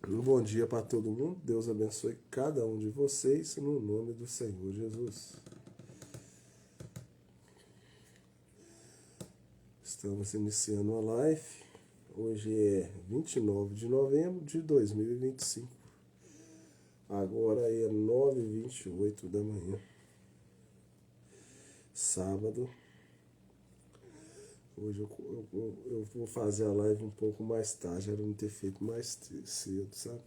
Um bom dia para todo mundo. Deus abençoe cada um de vocês no nome do Senhor Jesus. Estamos iniciando a live. Hoje é 29 de novembro de 2025. Agora é 9h28 da manhã. Sábado. Hoje eu vou fazer a live um pouco mais tarde. Era não ter feito mais cedo, sabe?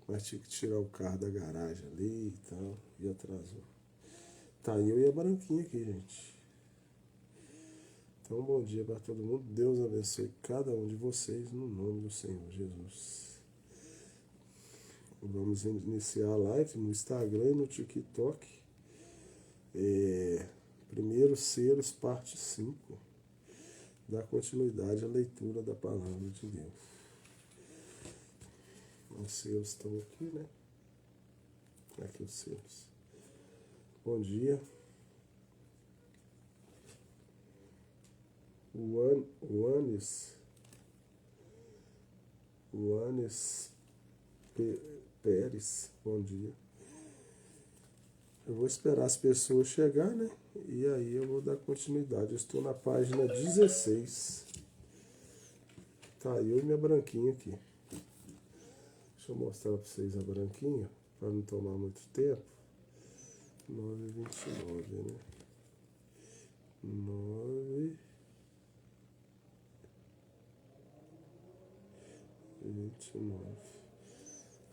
Mas tive que tirar o carro da garagem ali e tal. E atrasou. Tá eu e a Branquinha aqui, gente. Então, bom dia para todo mundo. Deus abençoe cada um de vocês no nome do Senhor Jesus. Vamos iniciar a live no Instagram e no TikTok. Primeiro Selos, parte 5. Dar continuidade à leitura da palavra de Deus. Os selos estão aqui, né? Aqui os selos. Bom dia. O Anes Pérez, bom dia. Eu vou esperar as pessoas chegar, né? E aí eu vou dar continuidade. Eu estou na página 16. Tá, eu e minha Branquinha aqui. Deixa eu mostrar para vocês a Branquinha, para não tomar muito tempo. 9h29, né? 9h29.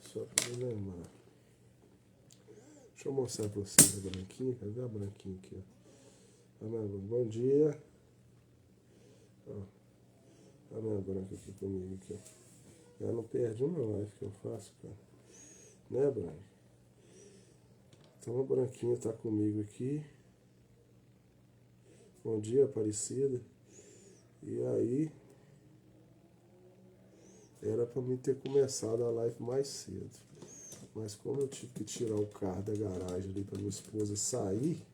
Só para me lembrar. Deixa eu mostrar para vocês a Branquinha. Cadê a Branquinha aqui? Ó? Bom dia. Ó, a minha Branca aqui comigo. Aqui, ó. Ela não perde uma live que eu faço, cara. Né, Branca? Então a Branquinha tá comigo aqui. Bom dia, Aparecida. E aí, era para mim ter começado a live mais cedo. Mas como eu tive que tirar o carro da garagem ali para minha esposa sair,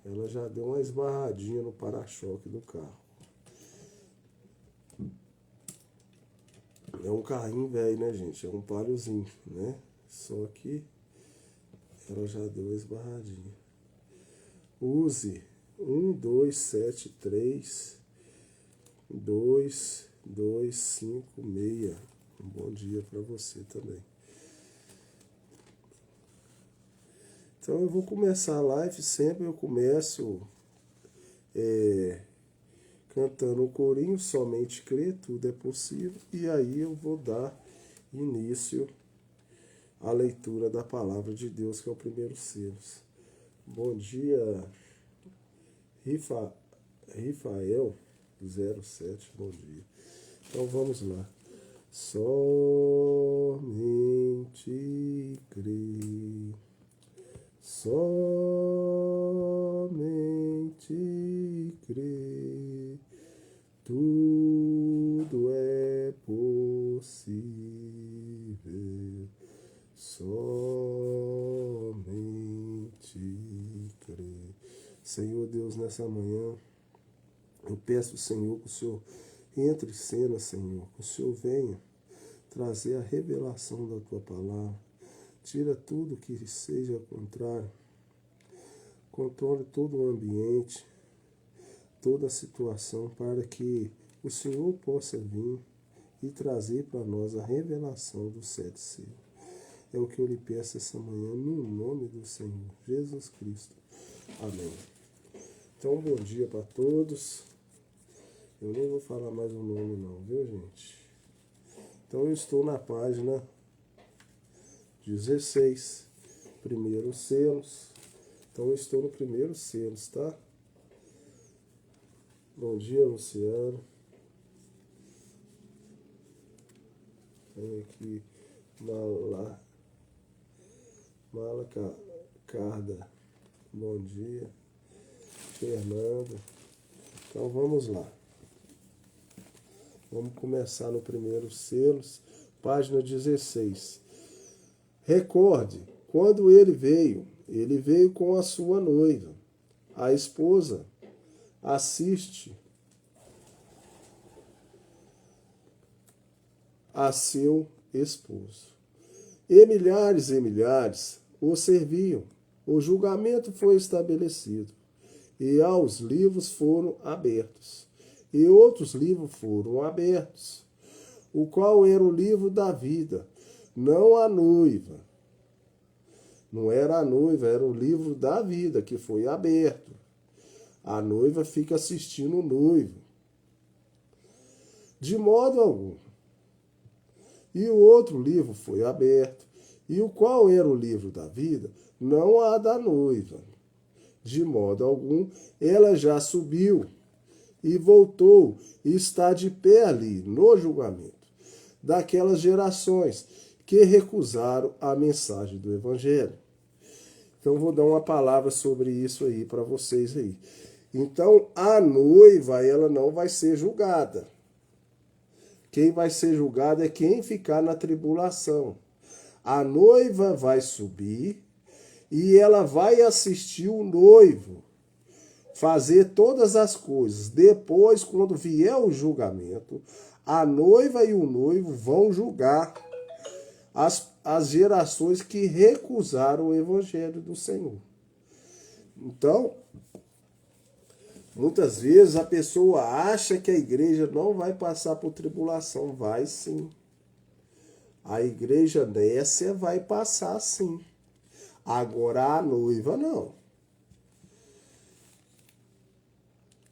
ela já deu uma esbarradinha no para-choque do carro. É um carrinho velho, né, gente? É um Paliozinho, né? Só que ela já deu uma esbarradinha. Use 1273 2256. Um bom dia para você também. Então eu vou começar a live, sempre eu começo cantando um corinho, somente crer, tudo é possível, e aí eu vou dar início à leitura da palavra de Deus, que é o primeiro Selos. Bom dia, Rifael 07, bom dia. Então vamos lá. Somente crer. Somente crer, tudo é possível. Somente crer. Senhor Deus, nessa manhã, eu peço, Senhor, que o Senhor entre em cena, Senhor, que o Senhor venha trazer a revelação da Tua palavra. Tira tudo que seja contrário. Controle todo o ambiente, toda a situação, para que o Senhor possa vir e trazer para nós a revelação do 7 selos. É o que eu lhe peço essa manhã, no nome do Senhor Jesus Cristo. Amém. Então, bom dia para todos. Eu nem vou falar mais o nome não, viu, gente? Então, eu estou na página 16, primeiro Selos. Então eu estou no primeiro Selos, tá? Bom dia, Luciano. Tem aqui Mala Carda. Bom dia. Fernanda. Então vamos lá. Vamos começar no primeiro Selos, página 16. Recorde, quando ele veio com a sua noiva. A esposa assiste a seu esposo. E milhares o serviam. O julgamento foi estabelecido, e aos livros foram abertos, e outros livros foram abertos, o qual era o livro da vida, não a noiva. Não era a noiva, era o livro da vida que foi aberto. A noiva fica assistindo o noivo. De modo algum. E o outro livro foi aberto. E o qual era o livro da vida? Não a da noiva. De modo algum, ela já subiu e voltou e está de pé ali, no julgamento, daquelas gerações que recusaram a mensagem do Evangelho. Então, vou dar uma palavra sobre isso aí para vocês aí. Então, a noiva, ela não vai ser julgada. Quem vai ser julgado é quem ficar na tribulação. A noiva vai subir e ela vai assistir o noivo fazer todas as coisas. Depois, quando vier o julgamento, a noiva e o noivo vão julgar as gerações que recusaram o evangelho do Senhor. Então, muitas vezes a pessoa acha que a igreja não vai passar por tribulação. Vai sim. A igreja nécia vai passar sim. Agora a noiva não.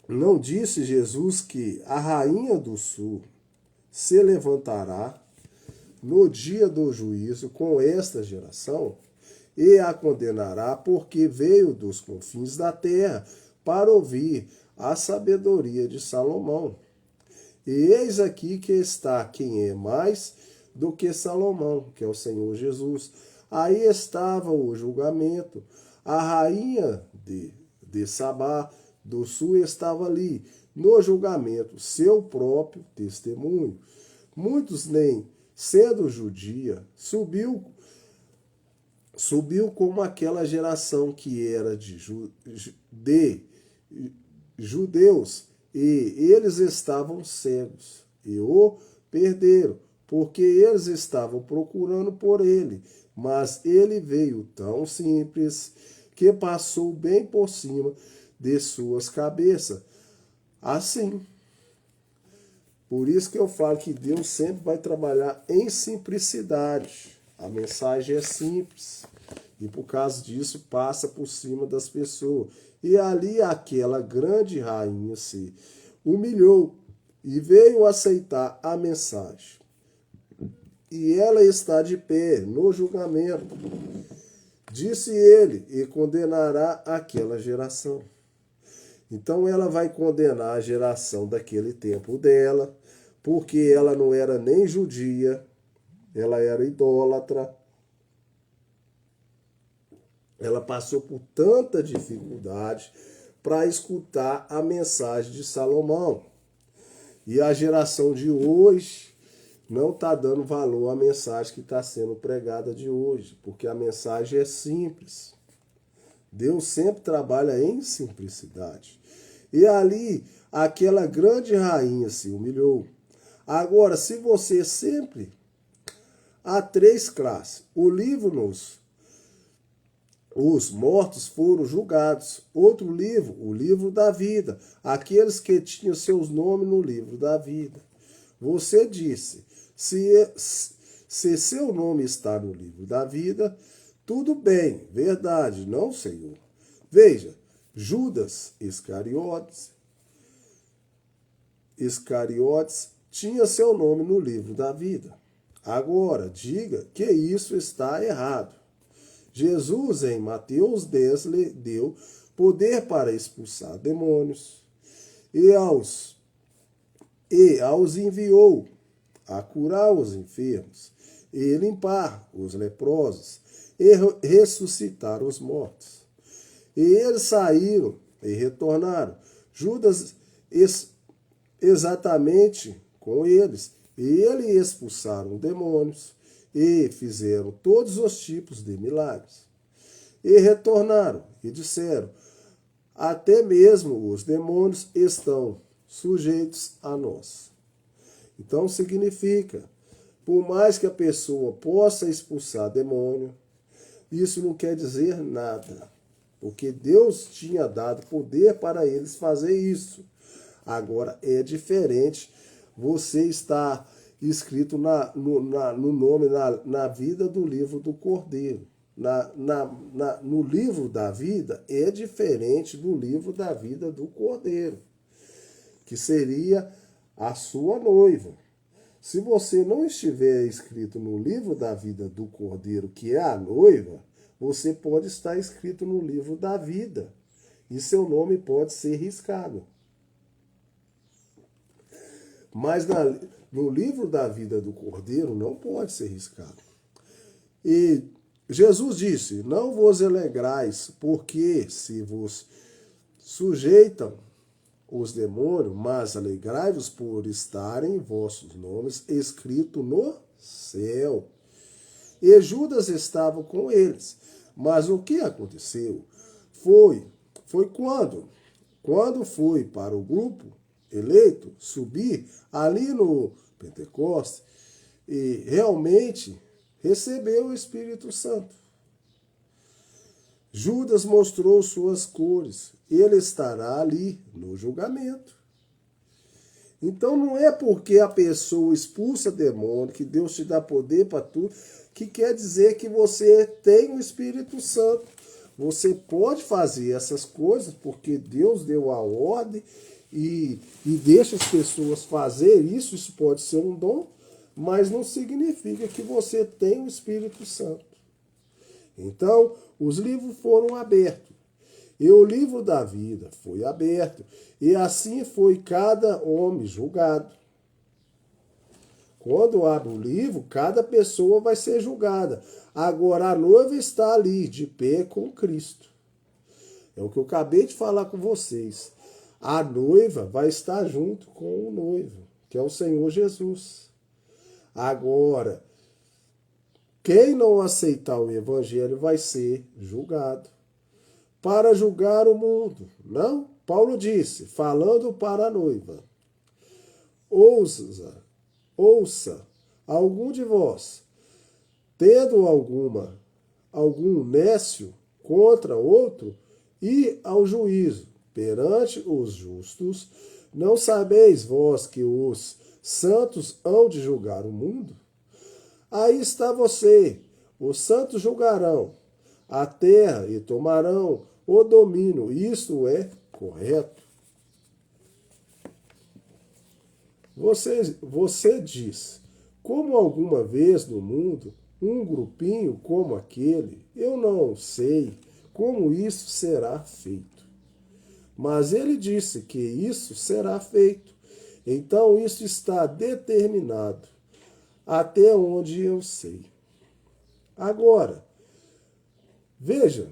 Não disse Jesus que a rainha do sul se levantará no dia do juízo com esta geração e a condenará, porque veio dos confins da terra para ouvir a sabedoria de Salomão. E eis aqui que está quem é mais do que Salomão, que é o Senhor Jesus. Aí estava o julgamento. A rainha de Sabá do sul estava ali, no julgamento, seu próprio testemunho. Muitos nem sendo judia, subiu como aquela geração que era de judeus, e eles estavam cegos, e o perderam, porque eles estavam procurando por ele, mas ele veio tão simples que passou bem por cima de suas cabeças. Assim, por isso que eu falo que Deus sempre vai trabalhar em simplicidade. A mensagem é simples. E por causa disso passa por cima das pessoas. E ali aquela grande rainha se humilhou e veio aceitar a mensagem. E ela está de pé no julgamento. Disse ele, e condenará aquela geração. Então ela vai condenar a geração daquele tempo dela, porque ela não era nem judia, ela era idólatra. Ela passou por tanta dificuldade para escutar a mensagem de Salomão. E a geração de hoje não está dando valor à mensagem que está sendo pregada de hoje, porque a mensagem é simples. Deus sempre trabalha em simplicidade. E ali, aquela grande rainha se humilhou. Agora, se você sempre... Há três classes. O livro os mortos foram julgados. Outro livro, o livro da vida. Aqueles que tinham seus nomes no livro da vida. Você disse, se seu nome está no livro da vida, tudo bem, verdade, não, Senhor. Veja, Judas Iscariotes tinha seu nome no livro da vida. Agora, diga que isso está errado. Jesus, em Mateus 10, lhe deu poder para expulsar demônios e aos enviou a curar os enfermos e limpar os leprosos e ressuscitar os mortos. E eles saíram e retornaram. Judas exatamente com eles. E eles expulsaram demônios e fizeram todos os tipos de milagres. E retornaram e disseram, até mesmo os demônios estão sujeitos a nós. Então significa Por mais que a pessoa possa expulsar demônio, isso não quer dizer nada. Porque Deus tinha dado poder para eles fazer isso. Agora é diferente você estar escrito no nome, na vida do livro do Cordeiro. No livro da vida é diferente do livro da vida do Cordeiro, que seria a sua noiva. Se você não estiver escrito no livro da vida do Cordeiro, que é a noiva, você pode estar escrito no livro da vida e seu nome pode ser riscado. Mas no livro da vida do Cordeiro não pode ser riscado. E Jesus disse, não vos alegrais, porque se vos sujeitam os demônios, mas alegrai-vos por estarem vossos nomes escritos no céu. E Judas estava com eles. Mas o que aconteceu foi quando foi para o grupo eleito subir ali no Pentecostes e realmente recebeu o Espírito Santo. Judas mostrou suas cores. Ele estará ali no julgamento. Então não é porque a pessoa expulsa demônio, que Deus te dá poder para tudo, que quer dizer que você tem o Espírito Santo. Você pode fazer essas coisas porque Deus deu a ordem e deixa as pessoas fazer isso. Isso pode ser um dom, mas não significa que você tem o Espírito Santo. Então, os livros foram abertos. E o livro da vida foi aberto. E assim foi cada homem julgado. Quando abre o livro, cada pessoa vai ser julgada. Agora a noiva está ali, de pé com Cristo. É o que eu acabei de falar com vocês. A noiva vai estar junto com o noivo, que é o Senhor Jesus. Agora, quem não aceitar o evangelho vai ser julgado. Para julgar o mundo. Não? Paulo disse, falando para a noiva. Ouça, algum de vós, tendo algum nécio contra outro, e ao juízo perante os justos, não sabeis vós que os santos hão de julgar o mundo? Aí está você, os santos julgarão a terra e tomarão o domínio. Isso é correto. Você diz, como alguma vez no mundo, um grupinho como aquele, eu não sei como isso será feito. Mas ele disse que isso será feito. Então isso está determinado, até onde eu sei. Agora, veja,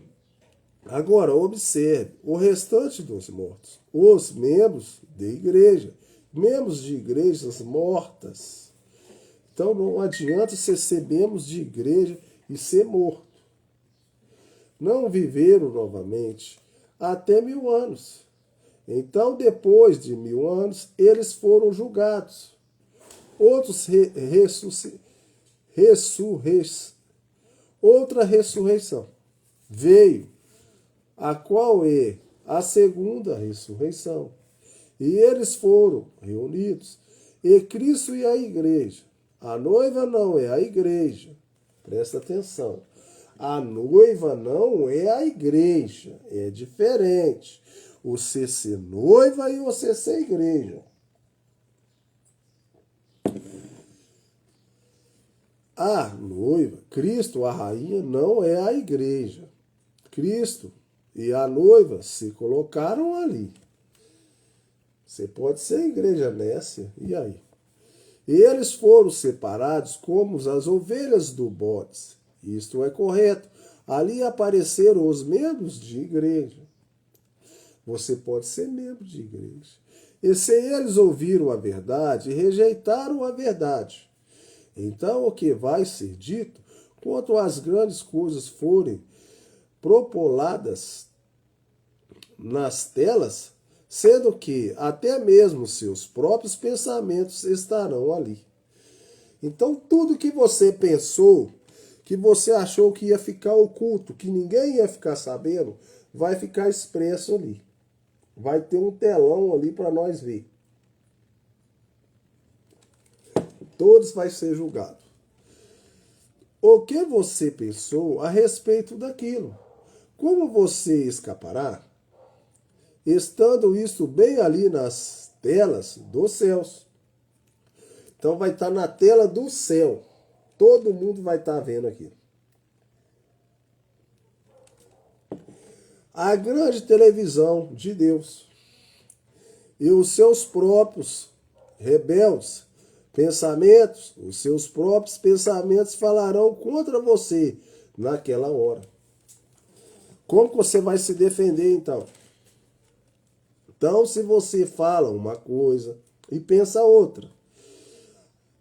agora observe o restante dos mortos, os membros da igreja, membros de igrejas mortas. Então não adianta ser membros de igreja e ser morto. Não viveram novamente até 1000 anos. Então, depois de 1000 anos, eles foram julgados. Outros outra ressurreição veio, a qual é a segunda ressurreição. E eles foram reunidos, e Cristo e a igreja. A noiva não é a igreja. Presta atenção. A noiva não é a igreja. É diferente. Você ser noiva e você ser igreja. A noiva, Cristo, a rainha, não é a igreja. Cristo e a noiva se colocaram ali. Você pode ser igreja nessa, e aí? E eles foram separados como as ovelhas do bode. Isto é correto. Ali apareceram os membros de igreja. Você pode ser membro de igreja. E se eles ouviram a verdade e rejeitaram a verdade, então o que vai ser dito, quanto às grandes coisas forem propaladas nas telas, sendo que até mesmo seus próprios pensamentos estarão ali. Então, tudo que você pensou, que você achou que ia ficar oculto, que ninguém ia ficar sabendo, vai ficar expresso ali. Vai ter um telão ali para nós ver. Todos vai ser julgado. O que você pensou a respeito daquilo? Como você escapará? Estando isso bem ali nas telas dos céus. Então vai estar na tela do céu. Todo mundo vai estar vendo aquilo. A grande televisão de Deus e os seus próprios rebeldes pensamentos, os seus próprios pensamentos falarão contra você naquela hora. Como que você vai se defender então? Então, se você fala uma coisa e pensa outra,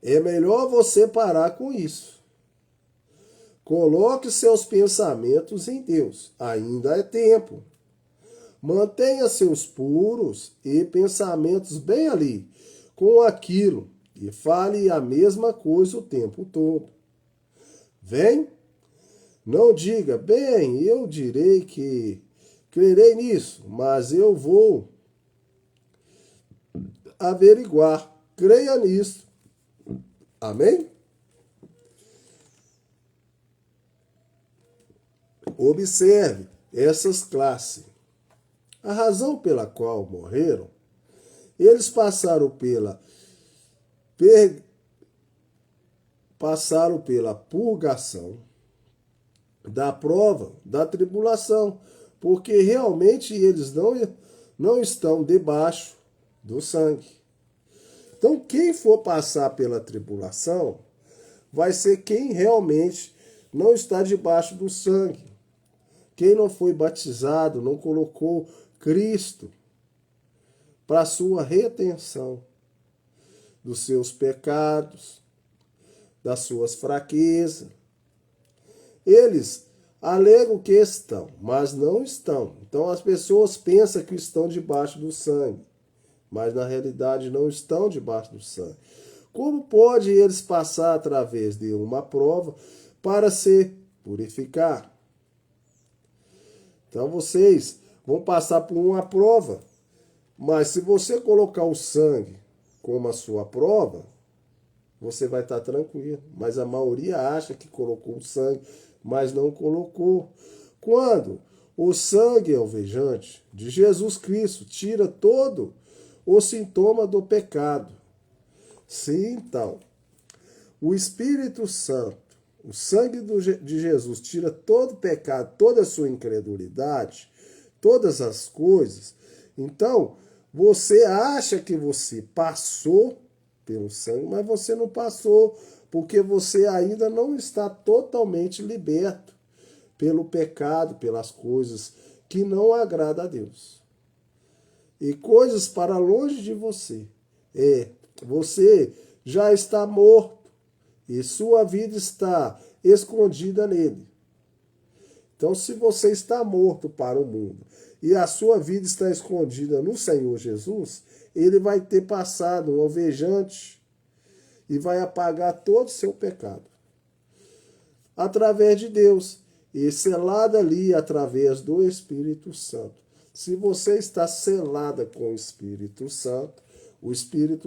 é melhor você parar com isso. Coloque seus pensamentos em Deus. Ainda é tempo. Mantenha seus puros e pensamentos bem ali, com aquilo, e fale a mesma coisa o tempo todo. Vem? Não diga, bem, eu direi que crerei nisso, mas eu vou averiguar. Creia nisso. Amém? Observe essas classes. A razão pela qual morreram, eles passaram pela purgação da prova, da tribulação, porque realmente eles não estão debaixo do sangue. Então, quem for passar pela tribulação vai ser quem realmente não está debaixo do sangue. Quem não foi batizado, não colocou Cristo para sua retenção dos seus pecados, das suas fraquezas. Eles alegam que estão, mas não estão. Então as pessoas pensam que estão debaixo do sangue, mas na realidade não estão debaixo do sangue. Como pode eles passar através de uma prova para se purificar? Então vocês vão passar por uma prova, mas se você colocar o sangue como a sua prova, você vai estar tranquilo. Mas a maioria acha que colocou o sangue, mas não colocou. Quando o sangue alvejante de Jesus Cristo tira todo o sintoma do pecado. Sim, então, o Espírito Santo, o sangue de Jesus tira todo o pecado, toda a sua incredulidade, todas as coisas. Então, você acha que você passou pelo sangue, mas você não passou, porque você ainda não está totalmente liberto pelo pecado, pelas coisas que não agradam a Deus. E coisas para longe de você. Você já está morto e sua vida está escondida nele. Então, se você está morto para o mundo e a sua vida está escondida no Senhor Jesus, ele vai ter passado um alvejante e vai apagar todo o seu pecado. Através de Deus e selada ali através do Espírito Santo. Se você está selada com o Espírito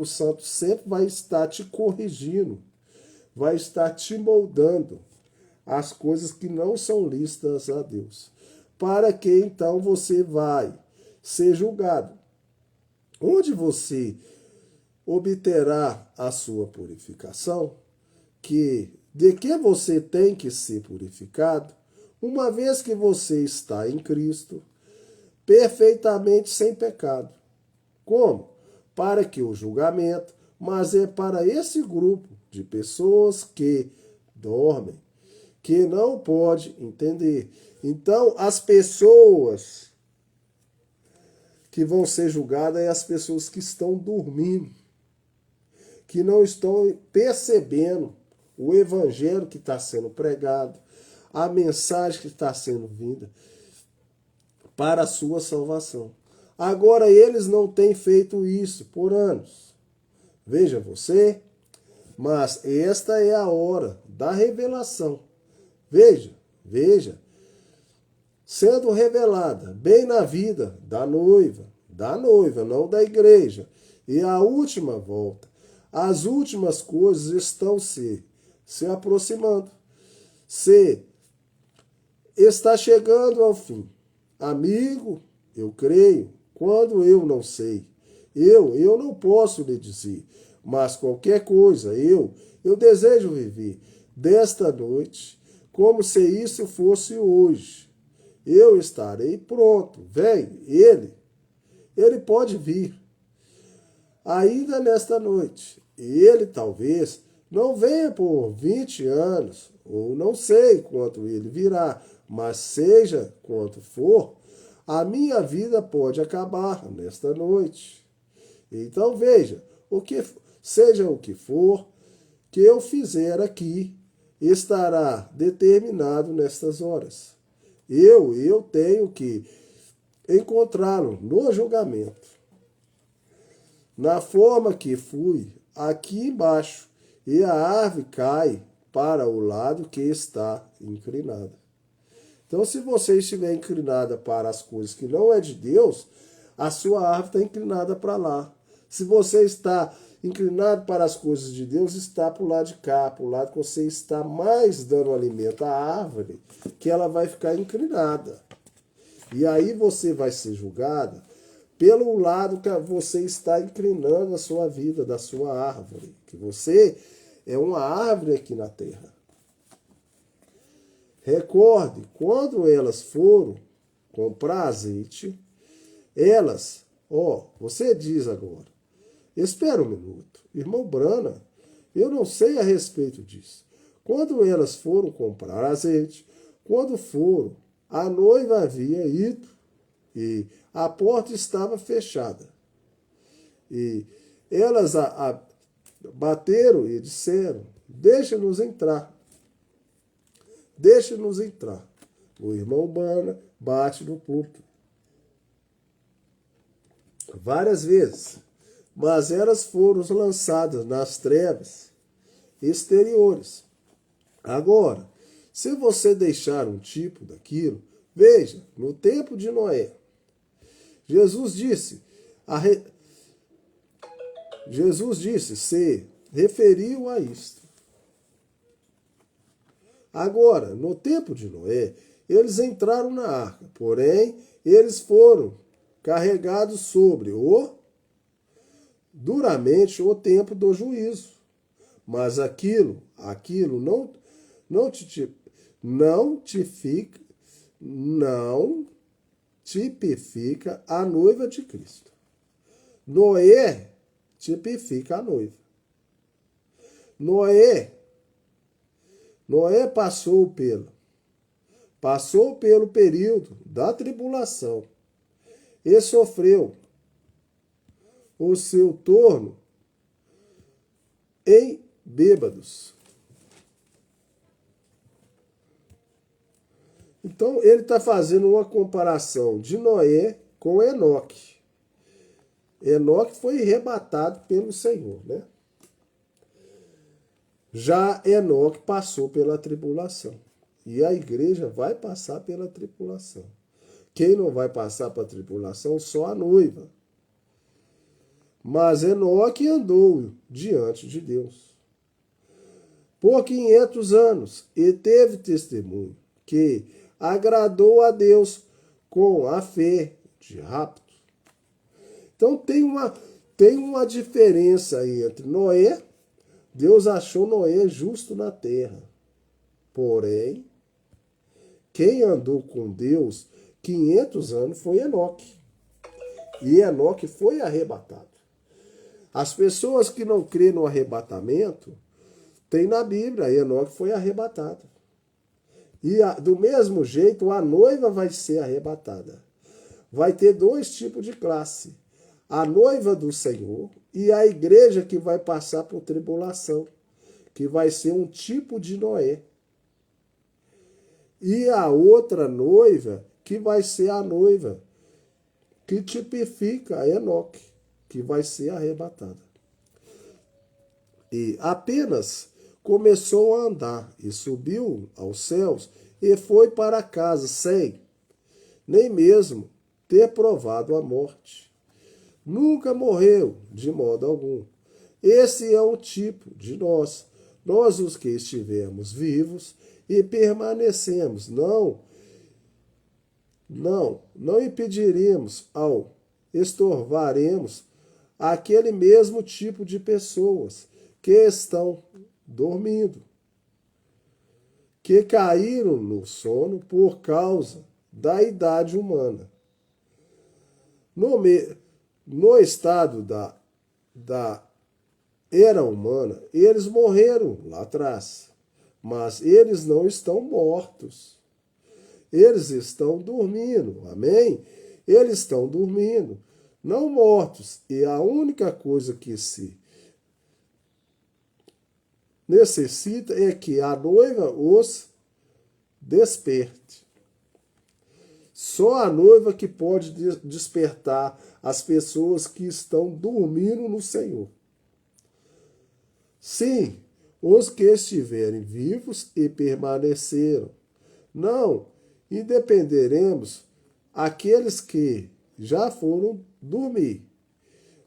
Santo sempre vai estar te corrigindo, vai estar te moldando as coisas que não são lícitas a Deus. Para que então você vai ser julgado. Onde você obterá a sua purificação, de que você tem que ser purificado, uma vez que você está em Cristo, perfeitamente sem pecado. Como? Para que o julgamento, mas é para esse grupo de pessoas que dormem, que não pode entender. Então, as pessoas que vão ser julgadas é as pessoas que estão dormindo, que não estão percebendo o evangelho que está sendo pregado, a mensagem que está sendo vinda para a sua salvação. Agora, eles não têm feito isso por anos. Veja você, Mas esta é a hora da revelação. Veja, sendo revelada bem na vida da noiva, não da igreja. E a última volta, as últimas coisas estão se aproximando. Está chegando ao fim. Amigo, eu creio, quando eu não sei. Eu não posso lhe dizer, mas qualquer coisa, eu desejo viver desta noite como se isso fosse hoje. Eu estarei pronto. Vem, ele pode vir ainda nesta noite. E ele talvez não venha por 20 anos, ou não sei quanto ele virá, mas seja quanto for, a minha vida pode acabar nesta noite. Então veja, seja o que for que eu fizer aqui, estará determinado nestas horas. Eu tenho que encontrá-lo no julgamento, na forma que fui aqui embaixo, e a árvore cai para o lado que está inclinada. Então, se você estiver inclinada para as coisas que não é de Deus, a sua árvore está inclinada para lá. Se você está inclinado para as coisas de Deus, está para o lado de cá, para o lado que você está mais dando alimento à árvore, que ela vai ficar inclinada. E aí você vai ser julgada pelo lado que você está inclinando a sua vida, da sua árvore. Que você é uma árvore aqui na terra. Recorde, quando elas foram comprar azeite, você diz agora, espera um minuto, irmão Brana, eu não sei a respeito disso. Quando elas foram comprar azeite, quando foram, a noiva havia ido e a porta estava fechada. E elas bateram e disseram, deixa-nos entrar. Deixa-nos entrar. O irmão Brana bate no púlpito várias vezes, mas elas foram lançadas nas trevas exteriores. Agora, se você deixar um tipo daquilo, veja, no tempo de Noé, Jesus disse, se referiu a isto. Agora, no tempo de Noé, eles entraram na arca, porém, eles foram carregados sobre duramente o tempo do juízo. Mas aquilo não tipifica a noiva de Cristo. Noé tipifica a noiva. Noé passou pelo período da tribulação e sofreu o seu torno em bêbados. Então, ele está fazendo uma comparação de Noé com Enoque. Enoque foi arrebatado pelo Senhor, né? Já Enoque passou pela tribulação. E a igreja vai passar pela tribulação. Quem não vai passar pela tribulação? Só a noiva. Mas Enoque andou diante de Deus por 500 anos e teve testemunho que agradou a Deus com a fé de rapto. Então tem uma diferença entre Noé. Deus achou Noé justo na terra. Porém, quem andou com Deus 500 anos foi Enoque. E Enoque foi arrebatado. As pessoas que não crêem no arrebatamento, tem na Bíblia, Enoque foi arrebatado. E do mesmo jeito, a noiva vai ser arrebatada. Vai ter dois tipos de classe. A noiva do Senhor e a igreja que vai passar por tribulação, que vai ser um tipo de Noé. E a outra noiva, que vai ser a noiva, que tipifica Enoque, que vai ser arrebatada. E apenas começou a andar e subiu aos céus e foi para casa sem nem mesmo ter provado a morte. Nunca morreu de modo algum. Esse é um tipo de nós os que estivemos vivos e permanecemos. Não impediremos ao estorvaremos aquele mesmo tipo de pessoas que estão dormindo, que caíram no sono por causa da idade humana. No estado da era humana, eles morreram lá atrás, mas eles não estão mortos. Eles estão dormindo, amém? Eles estão dormindo, não mortos. E a única coisa que se necessita é que a noiva os desperte. Só a noiva que pode despertar as pessoas que estão dormindo no Senhor. Sim, os que estiverem vivos e permaneceram. Não independeremos aqueles que já foram dormir.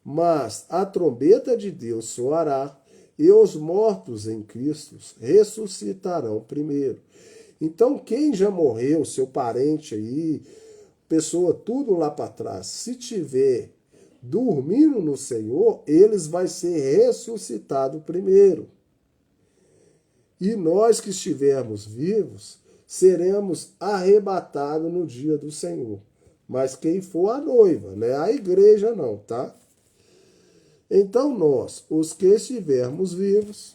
Mas a trombeta de Deus soará e os mortos em Cristo ressuscitarão primeiro. Então, quem já morreu, seu parente aí, pessoa tudo lá para trás, se tiver dormindo no Senhor, eles vai ser ressuscitado primeiro. E nós que estivermos vivos, seremos arrebatados no dia do Senhor. Mas quem for a noiva, não é a igreja não, tá? Então nós, os que estivermos vivos,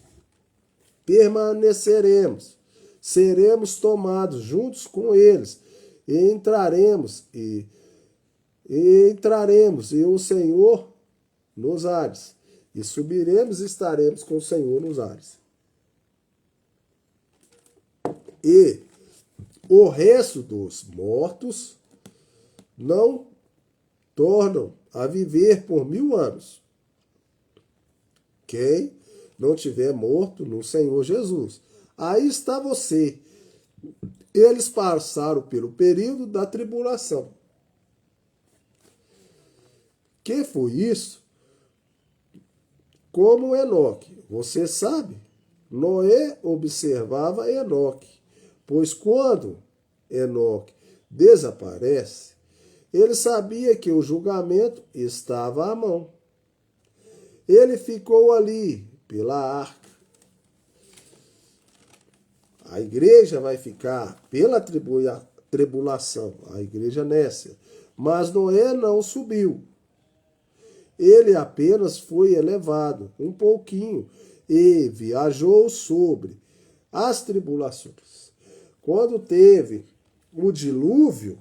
permaneceremos, seremos tomados juntos com eles, e entraremos e o Senhor nos ares, e subiremos e estaremos com o Senhor nos ares. E o resto dos mortos não tornam a viver por 1000 anos. Quem não tiver morto no Senhor Jesus. Aí está você. Eles passaram pelo período da tribulação. Que foi isso? Como Enoque. Você sabe? Noé observava Enoque. Pois quando Enoque desaparece, ele sabia que o julgamento estava à mão. Ele ficou ali pela arca. A igreja vai ficar pela tribulação, a igreja nécia. Mas Noé não subiu. Ele apenas foi elevado um pouquinho e viajou sobre as tribulações. Quando teve o dilúvio,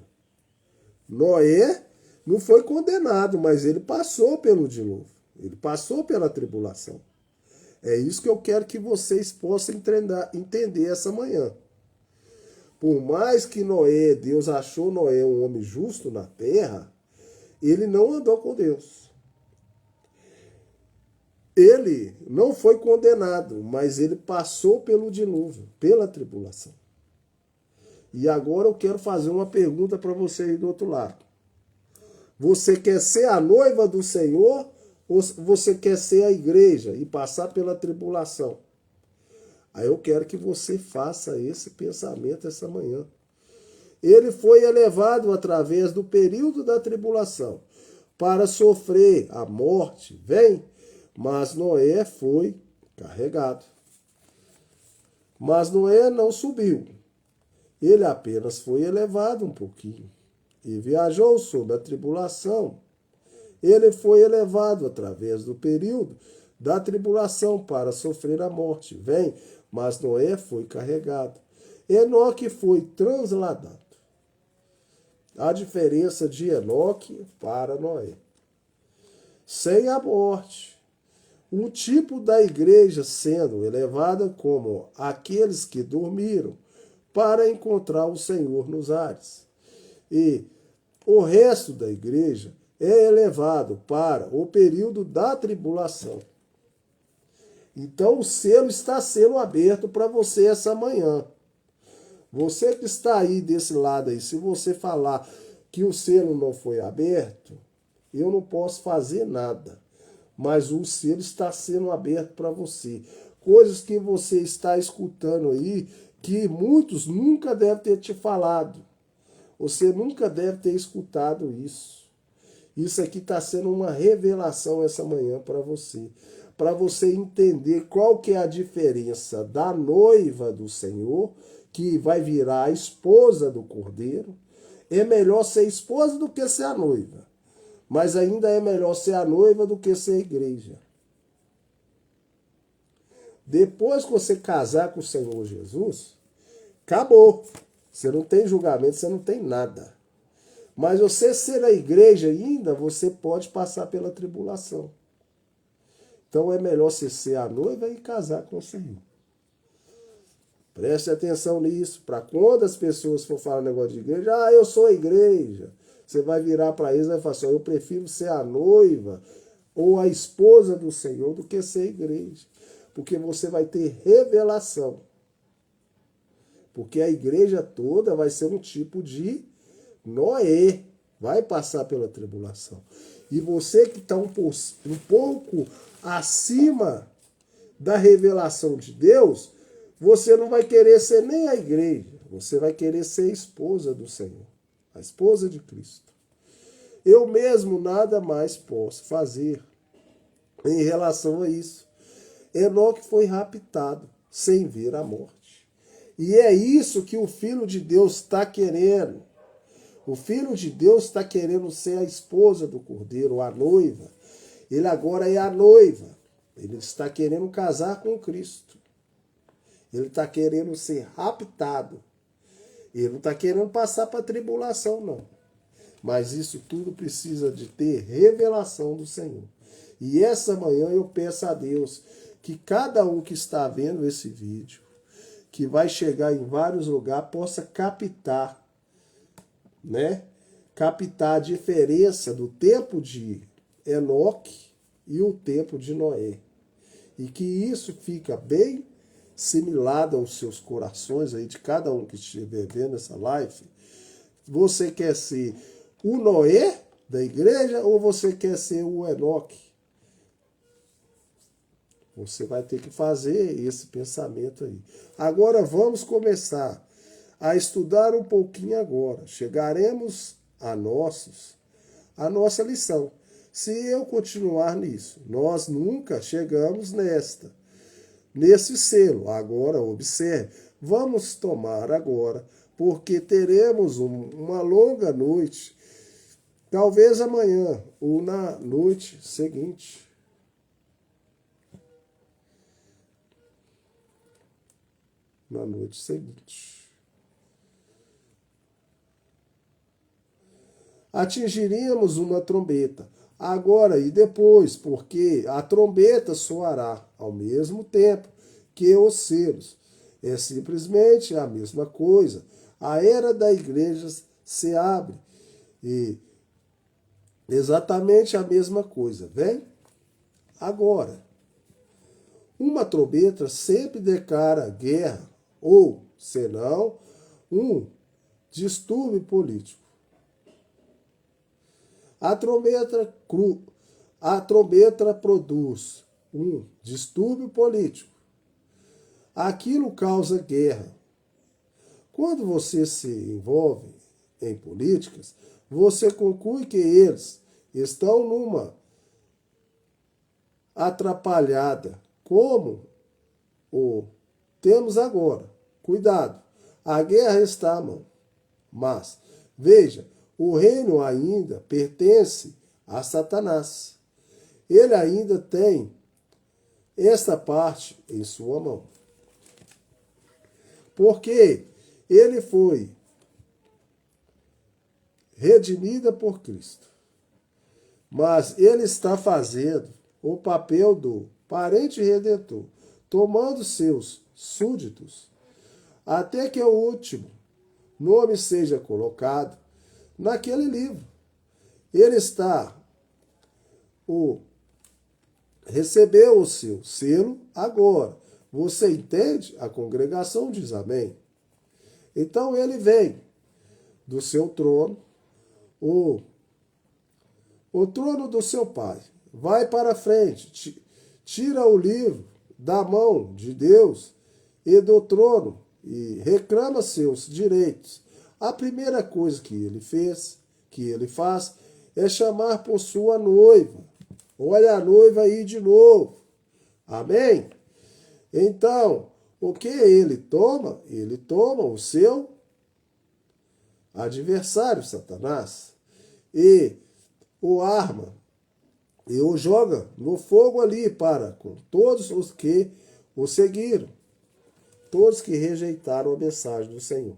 Noé não foi condenado, mas ele passou pelo dilúvio. Ele passou pela tribulação. É isso que eu quero que vocês possam entender essa manhã. Por mais que Noé, Deus achou Noé um homem justo na terra, ele não andou com Deus. Ele não foi condenado, mas ele passou pelo dilúvio, pela tribulação. E agora eu quero fazer uma pergunta para você aí do outro lado. Você quer ser a noiva do Senhor ou você quer ser a igreja e passar pela tribulação? Aí eu quero que você faça esse pensamento essa manhã. Ele foi elevado através do período da tribulação para sofrer a morte, mas Noé foi carregado. Mas Noé não subiu. Ele apenas foi elevado um pouquinho e viajou sob a tribulação. Ele foi elevado através do período da tribulação para sofrer a morte. Mas Noé foi carregado. Enoque foi transladado. A diferença de Enoque para Noé. Sem a morte. Um tipo da igreja sendo elevada como aqueles que dormiram para encontrar o Senhor nos ares. E o resto da igreja é elevado para o período da tribulação. Então o selo está sendo aberto para você essa manhã. Você que está aí desse lado aí, se você falar que o selo não foi aberto, eu não posso fazer nada. Mas o selo está sendo aberto para você. Coisas que você está escutando aí, que muitos nunca devem ter te falado. Você nunca deve ter escutado isso. Isso aqui está sendo uma revelação essa manhã para você. Para você entender qual que é a diferença da noiva do Senhor, que vai virar a esposa do Cordeiro. É melhor ser esposa do que ser a noiva. Mas ainda é melhor ser a noiva do que ser a igreja. Depois que você casar com o Senhor Jesus, acabou. Você não tem julgamento, você não tem nada. Mas você ser a igreja ainda, você pode passar pela tribulação. Então é melhor você ser a noiva e casar com o Senhor. Preste atenção nisso, para quando as pessoas for falar um negócio de igreja, eu sou a igreja. Você vai virar para eles e vai falar assim, eu prefiro ser a noiva ou a esposa do Senhor do que ser a igreja. Porque você vai ter revelação. Porque a igreja toda vai ser um tipo de Noé. Vai passar pela tribulação. E você que está um pouco acima da revelação de Deus, você não vai querer ser nem a igreja. Você vai querer ser a esposa do Senhor. A esposa de Cristo. Eu mesmo nada mais posso fazer em relação a isso. Enoque foi raptado sem ver a morte. E é isso que o Filho de Deus está querendo. O Filho de Deus está querendo ser a esposa do Cordeiro, a noiva. Ele agora é a noiva. Ele está querendo casar com Cristo. Ele está querendo ser raptado. Ele não está querendo passar para a tribulação, não. Mas isso tudo precisa de ter revelação do Senhor. E essa manhã eu peço a Deus que cada um que está vendo esse vídeo, que vai chegar em vários lugares, possa captar, né? Captar a diferença do tempo de Enoque e o tempo de Noé. E que isso fica bem similado aos seus corações aí de cada um que estiver vendo essa live. Você quer ser o Noé da igreja ou você quer ser o Enoque? Você vai ter que fazer esse pensamento aí. Agora vamos começar a estudar um pouquinho agora. Chegaremos a nossa lição. Se eu continuar nisso, nós nunca chegamos nesse selo. Agora, observe, vamos tomar agora, porque teremos uma longa noite, talvez amanhã ou na noite seguinte. Na noite seguinte. Atingiríamos uma trombeta, agora e depois, porque a trombeta soará ao mesmo tempo que os selos. É simplesmente a mesma coisa. A era da igreja se abre e exatamente a mesma coisa. Vem? Agora, uma trombeta sempre declara guerra ou, senão, um distúrbio político. A trombeta produz um distúrbio político. Aquilo causa guerra. Quando você se envolve em políticas, você conclui que eles estão numa atrapalhada, como o temos agora. Cuidado, a guerra está à mão. Mas, veja, o reino ainda pertence a Satanás. Ele ainda tem esta parte em sua mão. Porque ele foi redimida por Cristo. Mas ele está fazendo o papel do parente redentor, tomando seus súditos, até que o último nome seja colocado naquele livro. Ele está o recebeu o seu selo agora. Você entende? A congregação diz amém. Então ele vem do seu trono, o trono do seu pai. Vai para frente, tira o livro da mão de Deus e do trono e reclama seus direitos. A primeira coisa que ele fez, que ele faz, é chamar por sua noiva. Olha a noiva aí de novo. Amém? Então, o que ele toma? Ele toma o seu adversário, Satanás, e o arma e o joga no fogo ali para com todos os que o seguiram, todos que rejeitaram a mensagem do Senhor.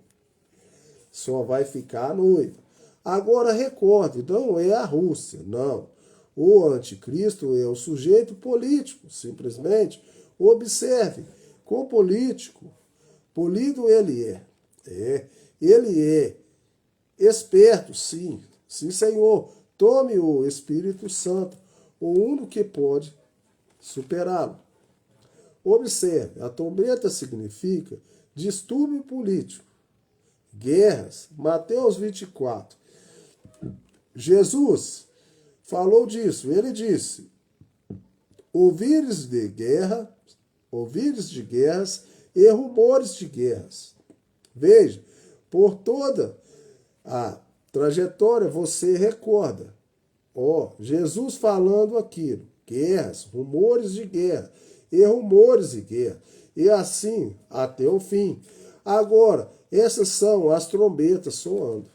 Só vai ficar a noiva. Agora recorde, não é a Rússia, não. O anticristo é o sujeito político, simplesmente. Observe, com político, polido ele é. Ele é esperto, sim. Sim, Senhor. Tome o Espírito Santo, o único que pode superá-lo. Observe, a trombeta significa distúrbio político, guerras. Mateus 24. Jesus falou disso. Ele disse: ouvires de guerras e rumores de guerras. Veja, por toda a trajetória você recorda. Jesus falando aquilo. Guerras, rumores de guerra e rumores de guerra. E assim até o fim. Agora, essas são as trombetas soando.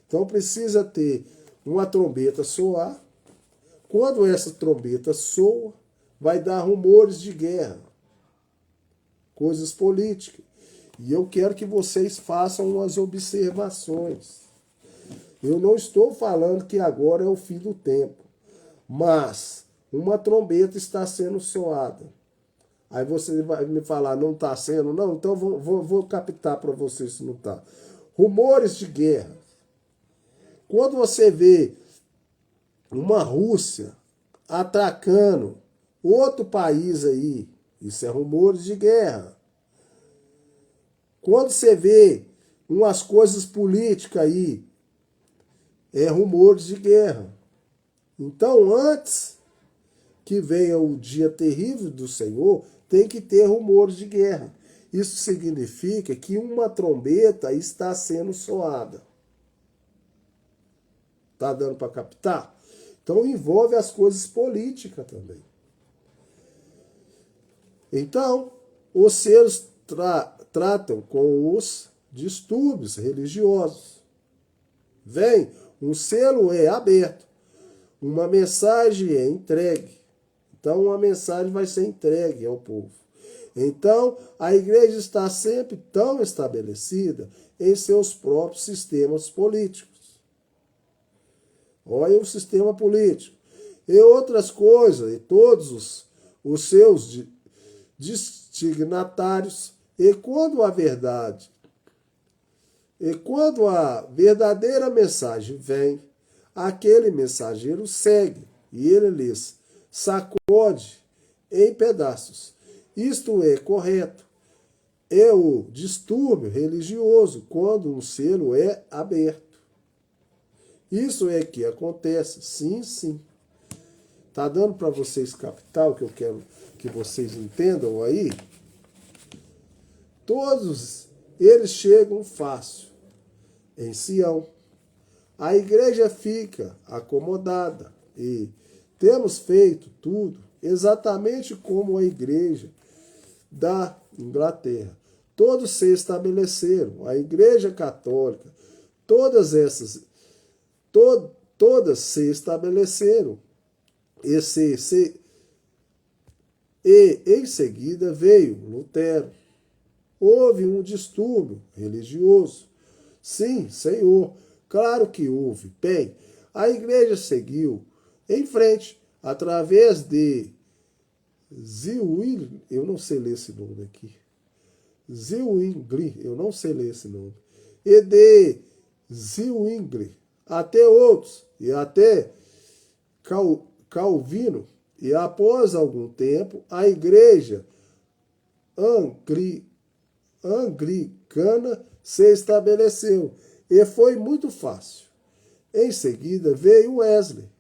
Então precisa ter uma trombeta soar. Quando essa trombeta soa, vai dar rumores de guerra, coisas políticas. E eu quero que vocês façam umas observações. Eu não estou falando que agora é o fim do tempo, mas uma trombeta está sendo soada. Aí você vai me falar, não está sendo? Não, então vou captar para você se não está. Rumores de guerra. Quando você vê uma Rússia atacando outro país aí, isso é rumores de guerra. Quando você vê umas coisas políticas aí, é rumores de guerra. Então, antes que venha o dia terrível do Senhor, tem que ter rumores de guerra. Isso significa que uma trombeta está sendo soada. Está dando para captar? Então envolve as coisas políticas também. Então, os seres tratam com os distúrbios religiosos. Vem, um selo é aberto, uma mensagem é entregue. Então, uma mensagem vai ser entregue ao povo. Então, a igreja está sempre tão estabelecida em seus próprios sistemas políticos. Olha o sistema político. E outras coisas, e todos os seus destignatários. E quando a verdadeira mensagem vem, aquele mensageiro segue e ele lhes sacode em pedaços. Isto é correto. É o distúrbio religioso quando um selo é aberto. Isso é que acontece. Sim, sim. Tá dando para vocês captar o que eu quero que vocês entendam aí? Todos eles chegam fácil em Sião. A igreja fica acomodada e temos feito tudo exatamente como a igreja da Inglaterra. Todos se estabeleceram. A igreja católica, todas se estabeleceram. E em seguida veio Lutero. Houve um distúrbio religioso. Sim, Senhor, claro que houve. Bem, a igreja seguiu em frente através de Zwingli, eu não sei ler esse nome aqui. Zwingli, eu não sei ler esse nome. E de Zwingli até outros, e até Calvino E após algum tempo, a igreja anglicana se estabeleceu. E foi muito fácil. Em seguida veio Wesley.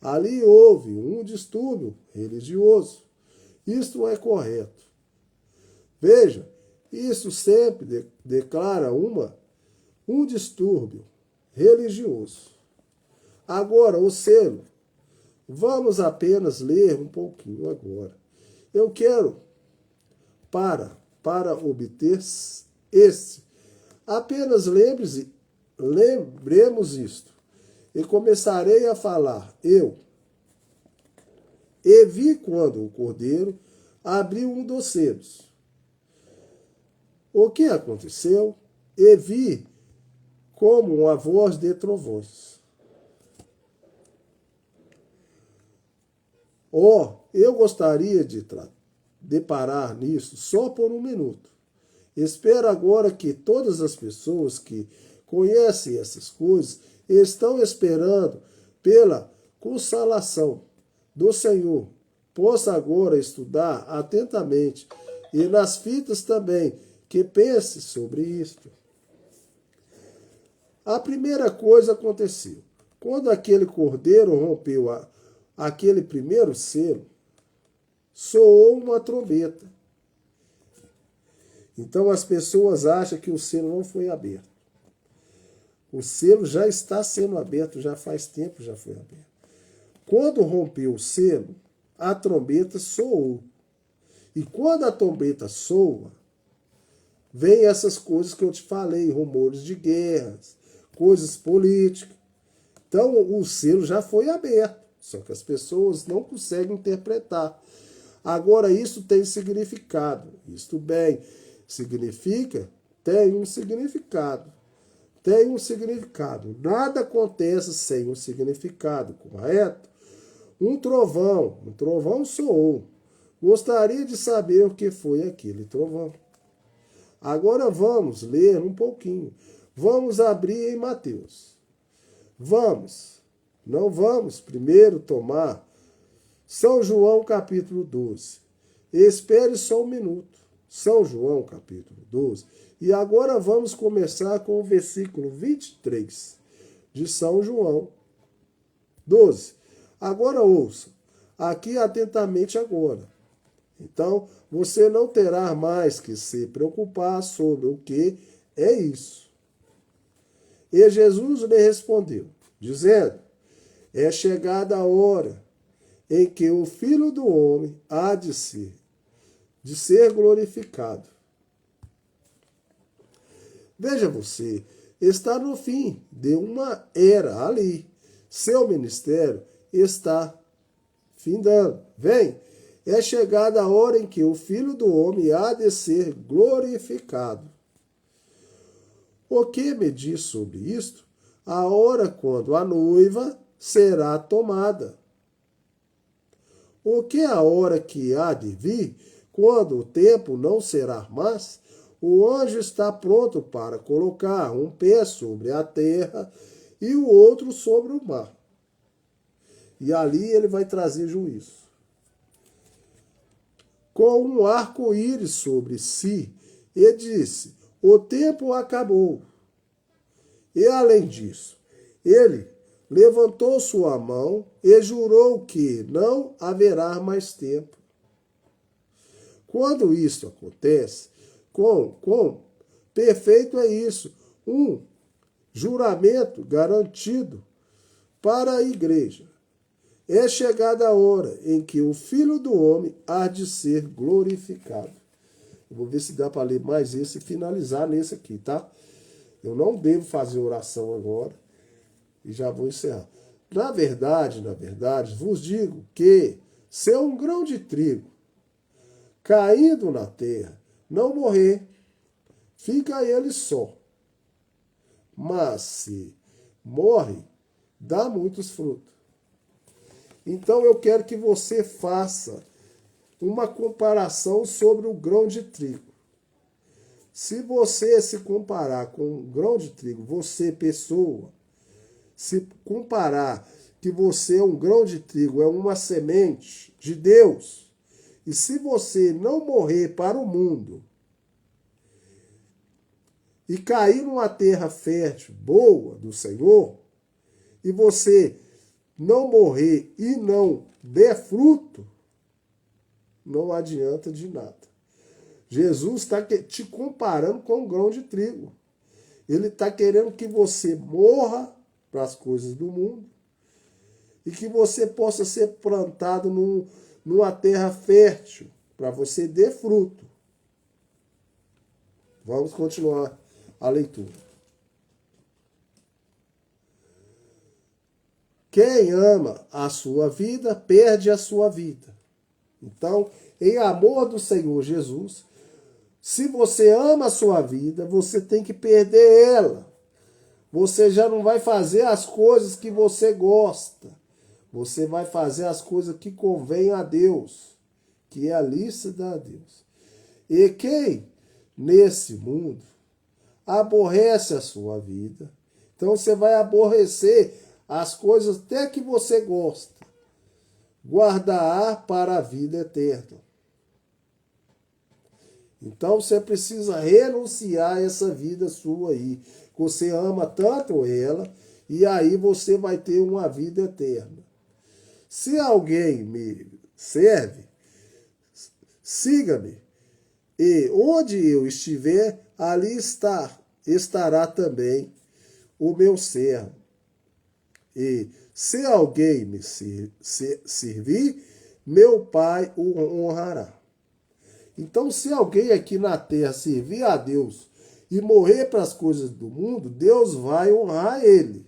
Ali houve um distúrbio religioso. Isto é correto. Veja, isso sempre declara um distúrbio religioso. Agora, o selo. Vamos apenas ler um pouquinho agora. Eu quero, para obter esse, apenas lembremos isto. E começarei a falar. E vi quando o cordeiro abriu um dos selos. O que aconteceu? E vi como uma voz de trovões. Eu gostaria de parar nisso só por um minuto. Espero agora que todas as pessoas que conhecem essas coisas estão esperando pela consolação do Senhor. Possa agora estudar atentamente e nas fitas também, que pense sobre isto. A primeira coisa aconteceu. Quando aquele cordeiro rompeu aquele primeiro selo, soou uma trombeta. Então as pessoas acham que o selo não foi aberto. O selo já está sendo aberto, já faz tempo já foi aberto. Quando rompeu o selo, a trombeta soou. E quando a trombeta soa, vem essas coisas que eu te falei, rumores de guerras, coisas políticas. Então o selo já foi aberto, só que as pessoas não conseguem interpretar. Agora isso tem significado. Isto bem, significa? Tem um significado. Tem um significado. Nada acontece sem um significado, correto? Um trovão soou. Gostaria de saber o que foi aquele trovão. Agora vamos ler um pouquinho. Vamos abrir em Mateus. Não vamos primeiro tomar São João capítulo 12. Espere só um minuto. São João capítulo 12. E agora vamos começar com o versículo 23 de São João 12. Agora ouça, aqui atentamente agora. Então, você não terá mais que se preocupar sobre o que é isso. E Jesus lhe respondeu, dizendo, é chegada a hora em que o Filho do Homem há de ser glorificado. Veja você, está no fim de uma era ali. Seu ministério está findando. Vem, é chegada a hora em que o Filho do Homem há de ser glorificado. O que me diz sobre isto? A hora quando a noiva será tomada. O que é a hora que há de vir, quando o tempo não será mais? O anjo está pronto para colocar um pé sobre a terra e o outro sobre o mar. E ali ele vai trazer juízo. Com um arco-íris sobre si, e disse, o tempo acabou. E além disso, ele levantou sua mão e jurou que não haverá mais tempo. Quando isto acontece, quão perfeito é isso, um juramento garantido para a igreja. É chegada a hora em que o Filho do Homem há de ser glorificado. Eu vou ver se dá para ler mais esse e finalizar nesse aqui, tá? Eu não devo fazer oração agora e já vou encerrar. Na verdade, vos digo que se um grão de trigo caindo na terra não morrer, fica ele só. Mas se morre, dá muitos frutos. Então eu quero que você faça uma comparação sobre o grão de trigo. Se você se comparar com um grão de trigo, você, pessoa, se comparar que você é um grão de trigo, é uma semente de Deus. E se você não morrer para o mundo e cair numa terra fértil, boa do Senhor, e você não morrer e não der fruto, não adianta de nada. Jesus está te comparando com um grão de trigo. Ele está querendo que você morra para as coisas do mundo e que você possa ser plantado numa terra fértil, para você dar fruto. Vamos continuar a leitura. Quem ama a sua vida, perde a sua vida. Então, em amor do Senhor Jesus, se você ama a sua vida, você tem que perder ela. Você já não vai fazer as coisas que você gosta. Você vai fazer as coisas que convêm a Deus, que é a lícita a Deus. E quem nesse mundo aborrece a sua vida, então você vai aborrecer as coisas até que você gosta, guardar para a vida eterna. Então você precisa renunciar a essa vida sua aí. Você ama tanto ela, e aí você vai ter uma vida eterna. Se alguém me serve, siga-me, e onde eu estiver, ali estará também o meu servo. E se alguém me servir, meu Pai o honrará. Então, se alguém aqui na terra servir a Deus e morrer para as coisas do mundo, Deus vai honrar ele.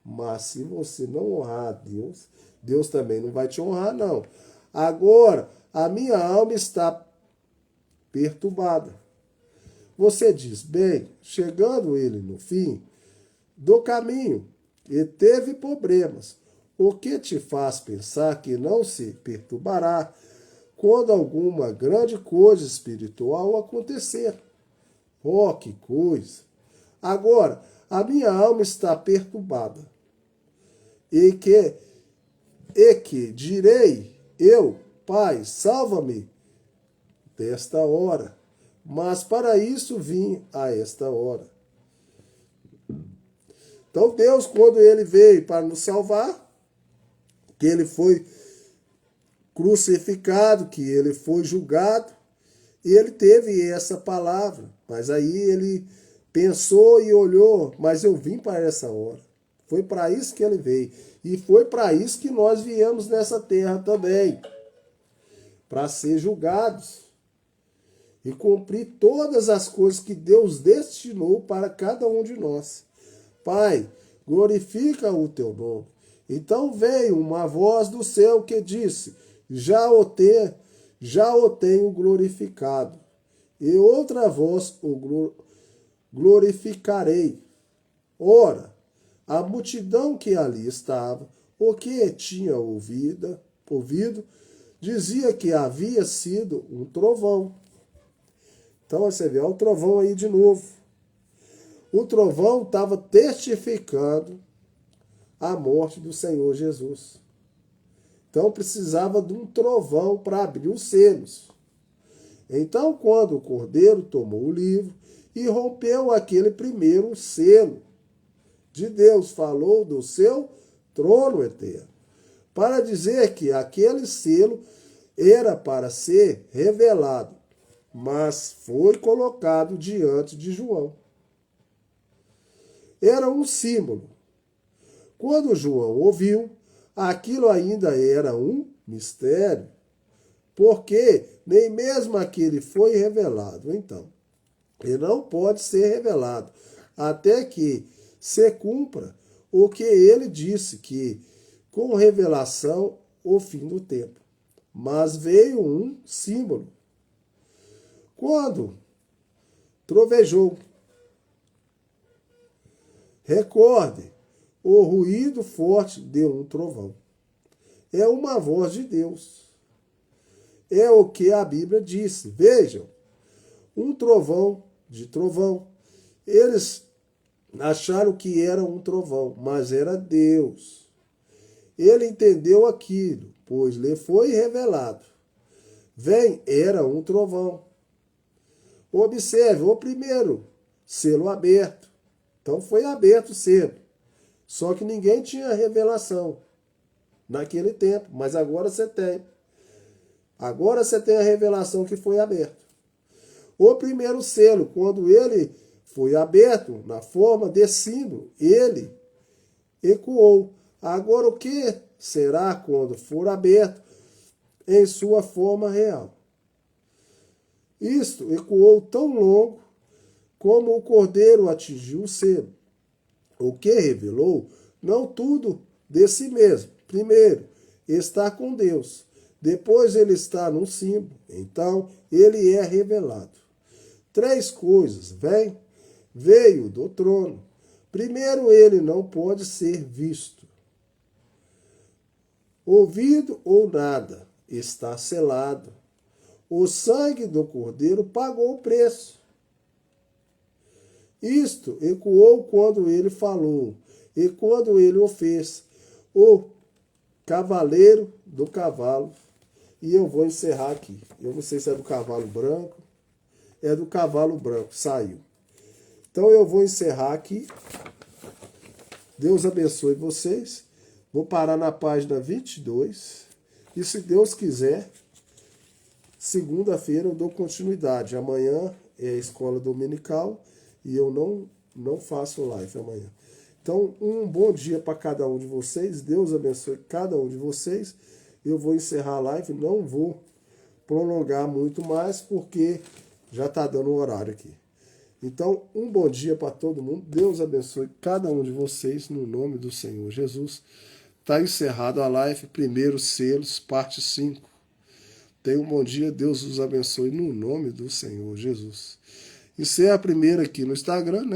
Mas se você não honrar a Deus, Deus também não vai te honrar, não. Agora, a minha alma está perturbada. Você diz, bem, chegando ele no fim do caminho, e teve problemas. O que te faz pensar que não se perturbará quando alguma grande coisa espiritual acontecer? Oh, que coisa! Agora, a minha alma está perturbada. E que direi eu, Pai, salva-me desta hora. Mas para isso vim a esta hora. Então Deus, quando ele veio para nos salvar, que ele foi crucificado, que ele foi julgado, e ele teve essa palavra. Mas aí ele pensou e olhou, mas eu vim para essa hora. Foi para isso que ele veio. E foi para isso que nós viemos nessa terra também. Para ser julgados. E cumprir todas as coisas que Deus destinou para cada um de nós. Pai, glorifica o teu nome. Então veio uma voz do céu que disse, já o tenho glorificado. E outra voz o glorificarei. Ora, a multidão que ali estava, o que tinha ouvido, dizia que havia sido um trovão. Então você vê, olha o trovão aí de novo. O trovão estava testificando a morte do Senhor Jesus. Então precisava de um trovão para abrir os selos. Então, quando o cordeiro tomou o livro e rompeu aquele primeiro selo de Deus, falou do seu trono eterno, para dizer que aquele selo era para ser revelado, mas foi colocado diante de João. Era um símbolo. Quando João ouviu, aquilo ainda era um mistério, porque nem mesmo aquele foi revelado. Então, ele não pode ser revelado até que se cumpra o que ele disse, que com revelação o fim do tempo. Mas veio um símbolo. Quando trovejou, recorde, o ruído forte de um trovão. É uma voz de Deus. É o que a Bíblia disse. Vejam, um trovão de trovão. Eles acharam que era um trovão, mas era Deus. ele entendeu aquilo, pois lhe foi revelado. Vem, era um trovão. Observe, o primeiro selo aberto. Então foi aberto o selo. Só que ninguém tinha revelação naquele tempo, mas agora você tem. Agora você tem a revelação que foi aberto. O primeiro selo, quando ele foi aberto na forma de sino, ele ecoou. Agora o que será quando for aberto em sua forma real? Isto ecoou tão longo como o cordeiro atingiu o selo. O que revelou não tudo de si mesmo. Primeiro, está com Deus. Depois ele está num símbolo. Então ele é revelado. 3 coisas. Veio do trono. Primeiro, ele não pode ser visto, ouvido ou nada. Está selado. O sangue do cordeiro pagou o preço. Isto ecoou quando ele falou e quando ele o fez. O cavaleiro do cavalo. E eu vou encerrar aqui. Eu não sei se é do cavalo branco. É do cavalo branco. Saiu. Então eu vou encerrar aqui. Deus abençoe vocês. Vou parar na página 22. E se Deus quiser, segunda-feira eu dou continuidade. Amanhã é a escola dominical e eu não faço live amanhã. Então, um bom dia para cada um de vocês. Deus abençoe cada um de vocês. Eu vou encerrar a live. Não vou prolongar muito mais porque já está dando o horário aqui. Então, um bom dia para todo mundo. Deus abençoe cada um de vocês no nome do Senhor Jesus. Está encerrado a live, primeiros selos, parte 5. Tenha um bom dia, Deus os abençoe no nome do Senhor Jesus. Encerra a primeira aqui no Instagram, né?